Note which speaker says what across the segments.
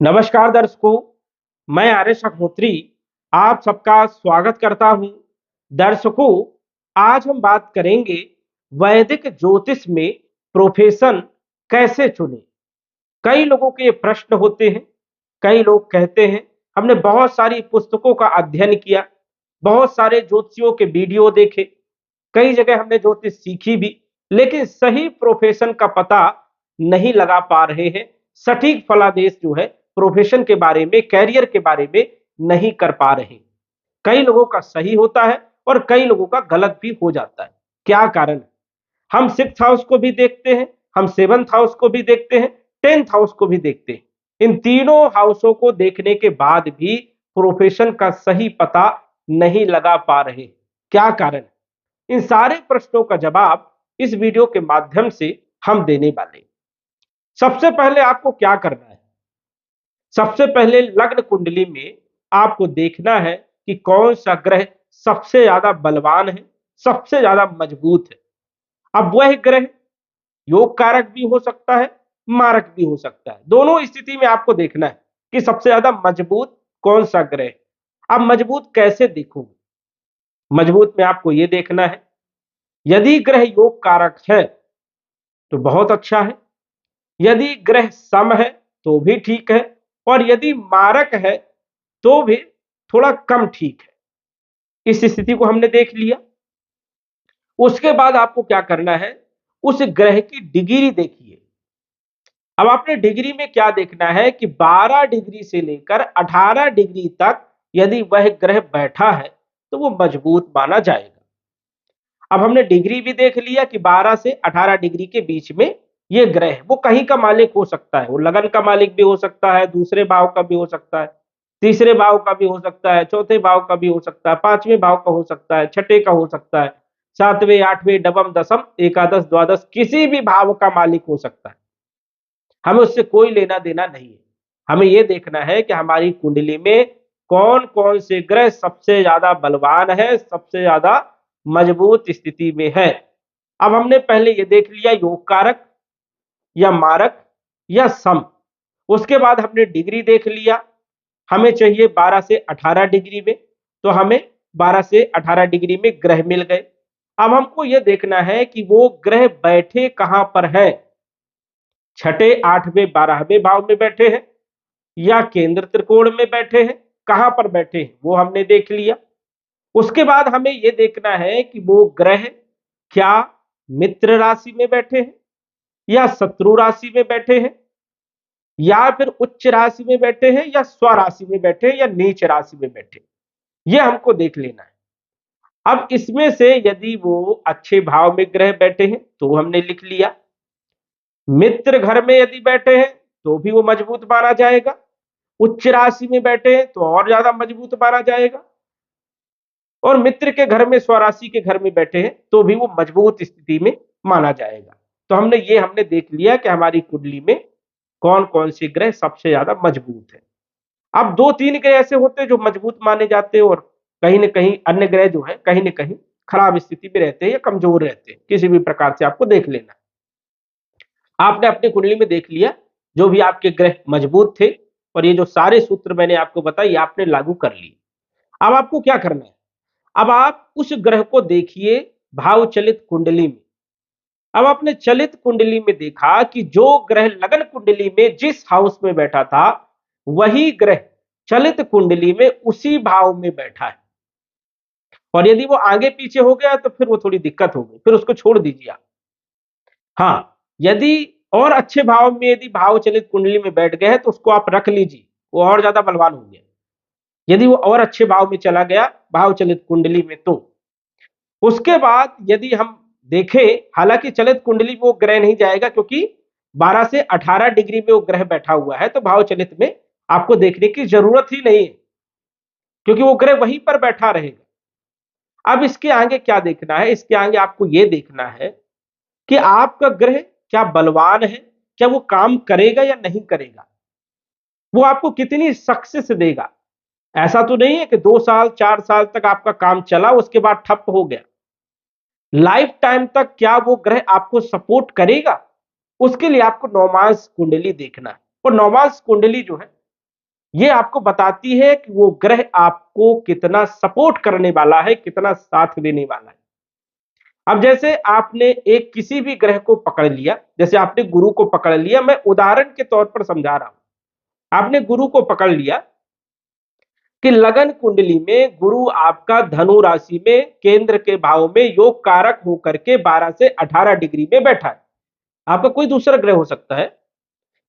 Speaker 1: नमस्कार दर्शकों, मैं आर्यश अग्निहोत्री आप सबका स्वागत करता हूं। दर्शकों, आज हम बात करेंगे वैदिक ज्योतिष में प्रोफेशन कैसे चुने। कई लोगों के ये प्रश्न होते हैं। कई लोग कहते हैं हमने बहुत सारी पुस्तकों का अध्ययन किया, बहुत सारे ज्योतिषियों के वीडियो देखे, कई जगह हमने ज्योतिष सीखी भी, लेकिन सही प्रोफेशन का पता नहीं लगा पा रहे हैं। सटीक फलादेश जो है प्रोफेशन के बारे में, कैरियर के बारे में नहीं कर पा रहे। कई लोगों का सही होता है और कई लोगों का गलत भी हो जाता है। क्या कारण है? हम सिक्स हाउस को भी देखते हैं, हम सेवंथ हाउस को भी देखते हैं, टेंथ हाउस को भी देखते हैं। इन तीनों हाउसों को देखने के बाद भी प्रोफेशन का सही पता नहीं लगा पा रहे। क्या कारण है? इन सारे प्रश्नों का जवाब इस वीडियो के माध्यम से हम देने वाले हैं। सबसे पहले आपको क्या करना है? सबसे पहले लग्न कुंडली में आपको देखना है कि कौन सा ग्रह सबसे ज्यादा बलवान है, सबसे ज्यादा मजबूत है। अब वह ग्रह योग कारक भी हो सकता है, मारक भी हो सकता है। दोनों स्थिति में आपको देखना है कि सबसे ज्यादा मजबूत कौन सा ग्रह है। अब मजबूत कैसे देखोगे? मजबूत में आपको यह देखना है, यदि ग्रह योग कारक है तो बहुत अच्छा है, यदि ग्रह सम है तो भी ठीक है, और यदि मारक है तो भी थोड़ा कम ठीक है। इस स्थिति को हमने देख लिया। उसके बाद आपको क्या करना है, उस ग्रह की डिग्री देखिए। अब आपने डिग्री में क्या देखना है कि 12 डिग्री से लेकर 18 डिग्री तक यदि वह ग्रह बैठा है तो वो मजबूत माना जाएगा। अब हमने डिग्री भी देख लिया कि 12 से 18 डिग्री के बीच में ये ग्रह है। वो कहीं का मालिक हो सकता है, वो लगन का मालिक भी हो सकता है, दूसरे भाव का भी हो सकता है, तीसरे भाव का भी हो सकता है, चौथे भाव का भी हो सकता है, पांचवें भाव का हो सकता है, छठे का हो सकता है, सातवें, आठवें, नवम, दसम, एकादश, द्वादश, किसी भी भाव का मालिक हो सकता है। हमें उससे कोई लेना देना नहीं है। हमें यह देखना है कि हमारी कुंडली में कौन कौन से ग्रह सबसे ज्यादा बलवान है, सबसे ज्यादा मजबूत स्थिति में है। अब हमने पहले ये देख लिया योग कारक या मारक या सम। उसके बाद हमने डिग्री देख लिया। हमें चाहिए 12 से 18 डिग्री में, तो हमें 12 से 18 डिग्री में ग्रह मिल गए। अब हमको यह देखना है कि वो ग्रह बैठे कहां पर है। छठे, आठवें, 12वें भाव में बैठे हैं या केंद्र त्रिकोण में बैठे हैं, कहां पर बैठे हैं वो हमने देख लिया। उसके बाद हमें यह देखना है कि वो ग्रह क्या मित्र राशि में बैठे हैं या शत्रु राशि में बैठे हैं, या फिर उच्च राशि में बैठे हैं या स्व राशि में बैठे हैं या नीच राशि में बैठे हैं। यह हमको देख लेना है। अब इसमें से यदि वो अच्छे भाव में ग्रह बैठे हैं तो हमने लिख लिया। मित्र घर में यदि बैठे हैं तो भी वो मजबूत माना जाएगा। उच्च राशि में बैठे हैं तो और ज्यादा मजबूत माना जाएगा, और मित्र के घर में, स्वराशि के घर में बैठे हैं तो भी वो मजबूत स्थिति में माना जाएगा। तो हमने देख लिया कि हमारी कुंडली में कौन कौन से ग्रह सबसे ज्यादा मजबूत है। अब दो तीन ग्रह ऐसे होते हैं जो मजबूत माने जाते हैं, और कहीं ना कहीं अन्य ग्रह जो है कहीं ना कहीं खराब स्थिति में रहते हैं या कमजोर रहते हैं। किसी भी प्रकार से आपको देख लेना। आपने अपनी कुंडली में देख लिया जो भी आपके ग्रह मजबूत थे, और ये जो सारे सूत्र मैंने आपको बताए ये आपने लागू कर लिए। अब आपको क्या करना है? अब आप उस ग्रह को देखिए भाव चलित कुंडली में। अब आपने चलित कुंडली में देखा कि जो ग्रह लगन कुंडली में जिस हाउस में बैठा था, वही ग्रह चलित कुंडली में उसी भाव में बैठा है। और यदि वो आगे पीछे हो गया तो फिर वो थोड़ी दिक्कत हो गई, फिर उसको छोड़ दीजिए आप। हाँ, यदि और अच्छे भाव में यदि भाव चलित कुंडली में बैठ गए हैं तो उसको आप रख लीजिए, वो और ज्यादा बलवान हो गया। यदि वो और अच्छे भाव में चला गया भाव चलित कुंडली में, तो उसके बाद यदि हम देखें, हालांकि चलित कुंडली में वो ग्रह नहीं जाएगा क्योंकि 12 से 18 डिग्री में वो ग्रह बैठा हुआ है, तो भाव चलित में आपको देखने की जरूरत ही नहीं है क्योंकि वो ग्रह वहीं पर बैठा रहेगा। अब इसके आगे क्या देखना है? इसके आगे आपको यह देखना है कि आपका ग्रह क्या बलवान है, क्या वो काम करेगा या नहीं करेगा, वो आपको कितनी सक्सेस देगा। ऐसा तो नहीं है कि 2 साल 4 साल तक आपका काम चला उसके बाद ठप हो गया। लाइफ टाइम तक क्या वो ग्रह आपको सपोर्ट करेगा, उसके लिए आपको नौमांस कुंडली देखना है। और नौमांस कुंडली जो है ये आपको बताती है कि वो ग्रह आपको कितना सपोर्ट करने वाला है, कितना साथ देने वाला है। अब जैसे आपने एक किसी भी ग्रह को पकड़ लिया, जैसे आपने गुरु को पकड़ लिया, मैं उदाहरण के तौर पर समझा रहा हूं। आपने गुरु को पकड़ लिया कि लगन कुंडली में गुरु आपका धनु राशि में केंद्र के भाव में योग कारक होकर के 12 से 18 डिग्री में बैठा है। आपका कोई दूसरा ग्रह हो सकता है,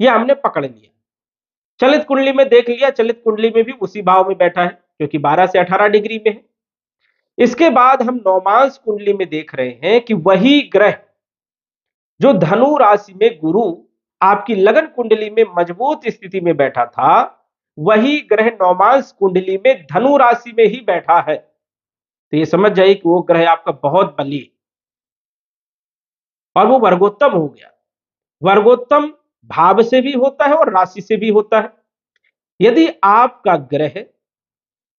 Speaker 1: यह हमने पकड़ लिया। चलित कुंडली में देख लिया, चलित कुंडली में भी उसी भाव में बैठा है क्योंकि 12 से 18 डिग्री में है। इसके बाद हम नौमांस कुंडली में देख रहे हैं कि वही ग्रह जो धनु राशि में गुरु आपकी लगन कुंडली में मजबूत स्थिति में बैठा था, वही ग्रह नौमांस कुंडली में धनु राशि में ही बैठा है। तो ये समझ जाइए कि वो ग्रह आपका बहुत बली है और वो वर्गोत्तम हो गया। वर्गोत्तम भाव से भी होता है और राशि से भी होता है। यदि आपका ग्रह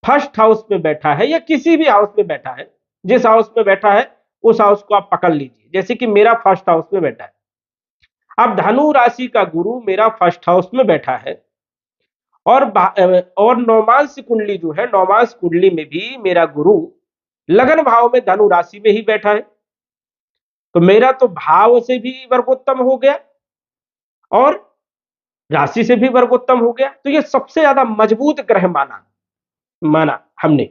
Speaker 1: फर्स्ट हाउस में बैठा है या किसी भी हाउस में बैठा है, जिस हाउस में बैठा है उस हाउस को आप पकड़ लीजिए। जैसे कि मेरा फर्स्ट हाउस में बैठा है, अब धनु राशि का गुरु मेरा फर्स्ट हाउस में बैठा है और नौमांस कुंडली जो है, नौमांस कुंडली में भी मेरा गुरु लगन भाव में धनु राशि में ही बैठा है। तो मेरा तो भाव से भी वर्गोत्तम हो गया और राशि से भी वर्गोत्तम हो गया। तो ये सबसे ज्यादा मजबूत ग्रह माना माना हमने।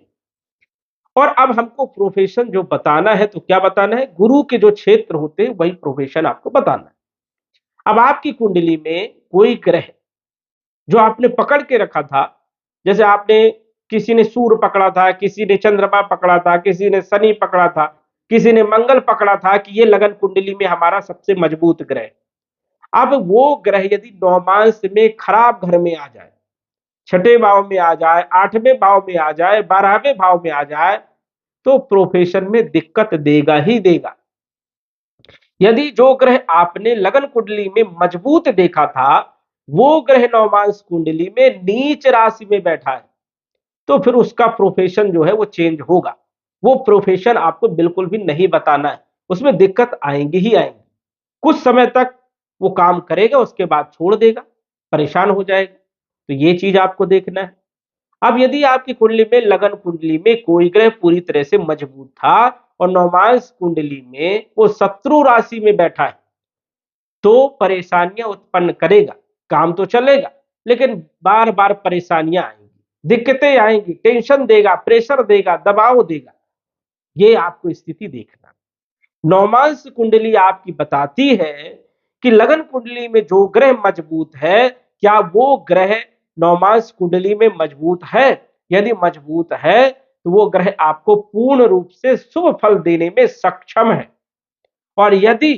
Speaker 1: और अब हमको प्रोफेशन जो बताना है, तो क्या बताना है? गुरु के जो क्षेत्र होते हैं वही प्रोफेशन आपको बताना है। अब आपकी कुंडली में कोई ग्रह जो आपने पकड़ के रखा था, जैसे आपने किसी ने सूर्य पकड़ा था, किसी ने चंद्रमा पकड़ा था, किसी ने शनि पकड़ा था, किसी ने मंगल पकड़ा था कि ये लगन कुंडली में हमारा सबसे मजबूत ग्रह। अब वो ग्रह यदि नौमांस में खराब घर में आ जाए, छठे भाव में आ जाए, आठवें भाव में आ जाए, 12वें भाव में आ जाए, तो प्रोफेशन में दिक्कत देगा ही देगा। यदि जो ग्रह आपने लगन कुंडली में मजबूत देखा था, वो ग्रह नवमांश कुंडली में नीच राशि में बैठा है, तो फिर उसका प्रोफेशन जो है वो चेंज होगा। वो प्रोफेशन आपको बिल्कुल भी नहीं बताना है, उसमें दिक्कत आएंगी ही आएंगी। कुछ समय तक वो काम करेगा, उसके बाद छोड़ देगा, परेशान हो जाएगा। तो ये चीज आपको देखना है। अब यदि आपकी कुंडली में, लगन कुंडली में कोई ग्रह पूरी तरह से मजबूत था और नवमांश कुंडली में वो शत्रु राशि में बैठा है, तो परेशानियां उत्पन्न करेगा। काम तो चलेगा लेकिन बार बार परेशानियां आएंगी, दिक्कतें आएंगी, टेंशन देगा, प्रेशर देगा, दबाव देगा। ये आपको स्थिति देखना। नवमांश कुंडली आपकी बताती है कि लगन कुंडली में जो ग्रह मजबूत है, क्या वो ग्रह नवमांश कुंडली में मजबूत है? यदि मजबूत है तो वो ग्रह आपको पूर्ण रूप से शुभ फल देने में सक्षम है। और यदि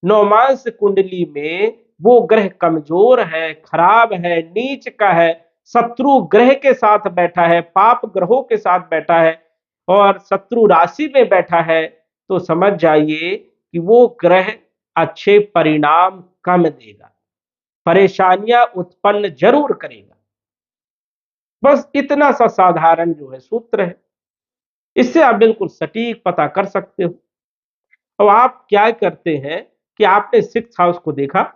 Speaker 1: नवमांश कुंडली में वो ग्रह कमजोर है, खराब है, नीच का है, शत्रु ग्रह के साथ बैठा है, पाप ग्रहों के साथ बैठा है और शत्रु राशि में बैठा है, तो समझ जाइए कि वो ग्रह अच्छे परिणाम कम देगा, परेशानियां उत्पन्न जरूर करेगा। बस इतना सा साधारण जो है सूत्र है, इससे आप बिल्कुल सटीक पता कर सकते हो। अब आप क्या करते हैं कि आपने सिक्स हाउस को देखा,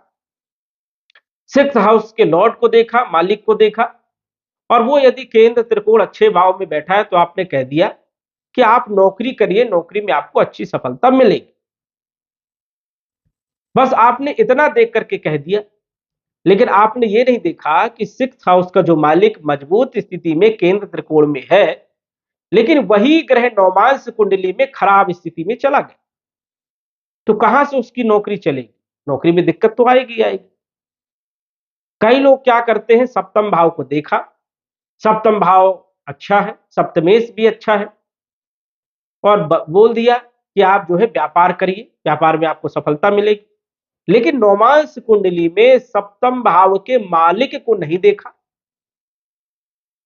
Speaker 1: सिक्स हाउस के लॉर्ड को देखा, मालिक को देखा, और वो यदि केंद्र त्रिकोण अच्छे भाव में बैठा है तो आपने कह दिया कि आप नौकरी करिए, नौकरी में आपको अच्छी सफलता मिलेगी। बस आपने इतना देख करके कह दिया, लेकिन आपने ये नहीं देखा कि सिक्स हाउस का जो मालिक मजबूत स्थिति में केंद्र त्रिकोण में है, लेकिन वही ग्रह नवमांश कुंडली में खराब स्थिति में चला गया, तो कहां से उसकी नौकरी चलेगी? नौकरी में दिक्कत तो आएगी आएगी। कई लोग क्या करते हैं, सप्तम भाव को देखा, सप्तम भाव अच्छा है, सप्तमेश भी अच्छा है, और बोल दिया कि आप जो है व्यापार करिए, व्यापार में आपको सफलता मिलेगी। लेकिन नौमांश कुंडली में सप्तम भाव के मालिक को नहीं देखा।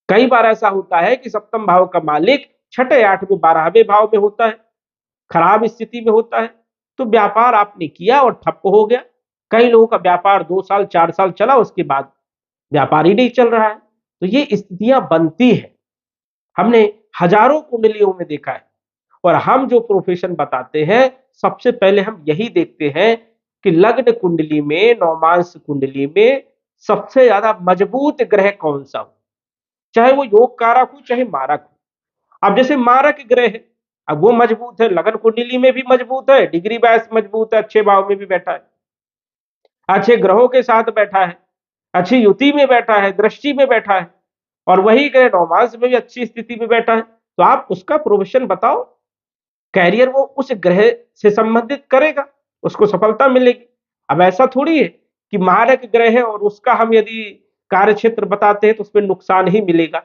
Speaker 1: कई बार ऐसा होता है कि सप्तम भाव का मालिक छठे, आठवें, 12वें भाव में होता है, खराब स्थिति में होता है, तो व्यापार आपने किया और ठप्प हो गया। कई लोगों का व्यापार 2 साल 4 साल चला, उसके बाद व्यापार ही नहीं चल रहा है। तो ये स्थितियां बनती है, हमने हजारों कुंडलियों में देखा है। और हम जो प्रोफेशन बताते हैं, सबसे पहले हम यही देखते हैं कि लग्न कुंडली में, नवमांश कुंडली में सबसे ज्यादा मजबूत ग्रह कौन सा हो। चाहे वो योग कारक हो चाहे मारक हो। अब जैसे मारक ग्रह है, अब वो मजबूत है, लगन कुंडली में भी मजबूत है, डिग्री वाइज मजबूत है, अच्छे भाव में भी बैठा है, अच्छे ग्रहों के साथ बैठा है, अच्छी युति में बैठा है, दृष्टि में बैठा है, और वही ग्रह नौमांस में भी अच्छी स्थिति में बैठा है, तो आप उसका प्रोफेशन बताओ, कैरियर वो उस ग्रह से संबंधित करेगा, उसको सफलता मिलेगी। अब ऐसा थोड़ी है कि मारक ग्रह है और उसका हम यदि कार्य क्षेत्र बताते हैं तो उसमें नुकसान ही मिलेगा।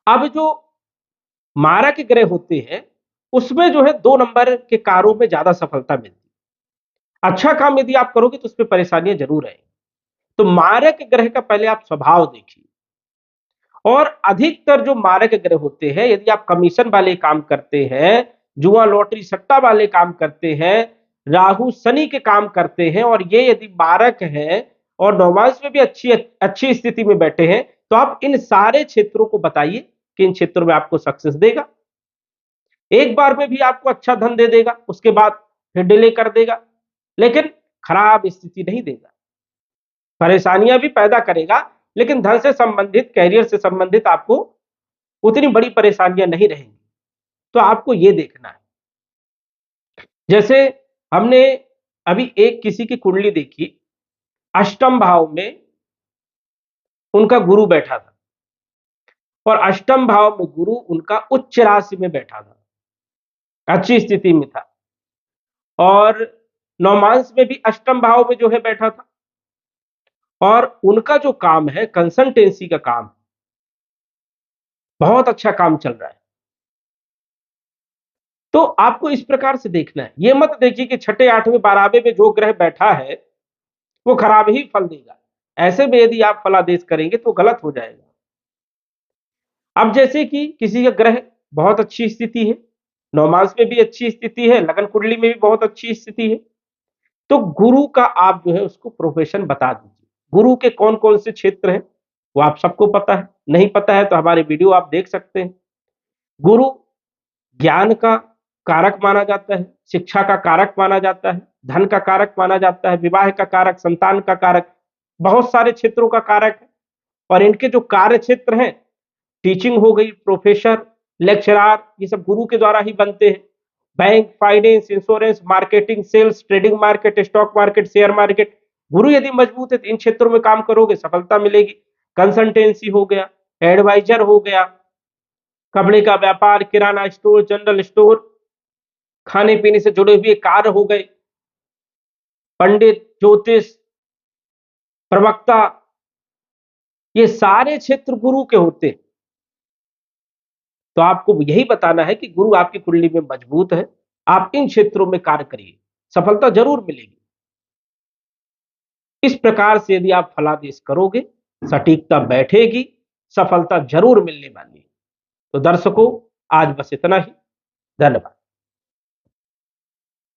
Speaker 1: अब जो मारक ग्रह होते हैं उसमें जो है 2 नंबर के कार्यों में ज्यादा सफलता मिलती है। अच्छा काम यदि आप करोगे तो उसमें परेशानियां जरूर आएंगी। तो मारक ग्रह का पहले आप स्वभाव देखिए, और अधिकतर जो मारक ग्रह होते हैं, यदि आप कमीशन वाले काम करते हैं, जुआ लॉटरी सट्टा वाले काम करते हैं, राहु शनि के काम करते हैं, और ये यदि मारक है और नौमांस में भी अच्छी अच्छी स्थिति में बैठे हैं, तो आप इन सारे क्षेत्रों को बताइए कि इन क्षेत्रों में आपको सक्सेस देगा। एक बार में भी आपको अच्छा धन दे देगा, उसके बाद फिर डिले कर देगा, लेकिन खराब स्थिति नहीं देगा। परेशानियां भी पैदा करेगा, लेकिन धन से संबंधित, कैरियर से संबंधित आपको उतनी बड़ी परेशानियां नहीं रहेंगी। तो आपको ये देखना है। जैसे हमने अभी एक किसी की कुंडली देखी, अष्टम भाव में उनका गुरु बैठा था, और अष्टम भाव में गुरु उनका उच्च राशि में बैठा था, अच्छी स्थिति में था, और नौमांस में भी अष्टम भाव में जो है बैठा था, और उनका जो काम है कंसल्टेंसी का काम, बहुत अच्छा काम चल रहा है। तो आपको इस प्रकार से देखना है, ये मत देखिए कि छठे आठवें बारहवें में जो ग्रह बैठा है वो खराब ही फल देगा। ऐसे में यदि आप फलादेश करेंगे तो गलत हो जाएगा। अब जैसे कि किसी का ग्रह बहुत अच्छी स्थिति है, नौमांस में भी अच्छी स्थिति है, लगन कुंडली में भी बहुत अच्छी स्थिति है, तो गुरु का आप जो है उसको प्रोफेशन बता दीजिए। गुरु के कौन कौन से क्षेत्र हैं वो आप सबको पता है, नहीं पता है तो हमारे वीडियो आप देख सकते हैं। गुरु ज्ञान का कारक माना जाता है, शिक्षा का कारक माना जाता है, धन का कारक माना जाता है, विवाह का कारक, संतान का कारक, बहुत सारे क्षेत्रों का कारक है। और इनके जो कार्य क्षेत्र हैं, टीचिंग हो गई, प्रोफेसर, लेक्चरार, ये सब गुरु के द्वारा ही बनते हैं। Bank, finance, insurance, marketing, sales, trading market, stock market, share market, गुरु यदि मजबूत है तो इन क्षेत्रों में काम करोगे सफलता मिलेगी। कंसल्टेंसी हो गया, एडवाइजर हो गया, कपड़े का व्यापार, किराना स्टोर, जनरल स्टोर, खाने पीने से जुड़े हुए कार्य हो गए, पंडित, ज्योतिष, प्रवक्ता, ये सारे क्षेत्र गुरु के होते हैं। तो आपको यही बताना है कि गुरु आपकी कुंडली में मजबूत है, आप इन क्षेत्रों में कार्य करिए, सफलता जरूर मिलेगी। इस प्रकार से यदि आप फलादेश करोगे, सटीकता बैठेगी, सफलता जरूर मिलने वाली है। तो दर्शकों, आज बस इतना ही। धन्यवाद।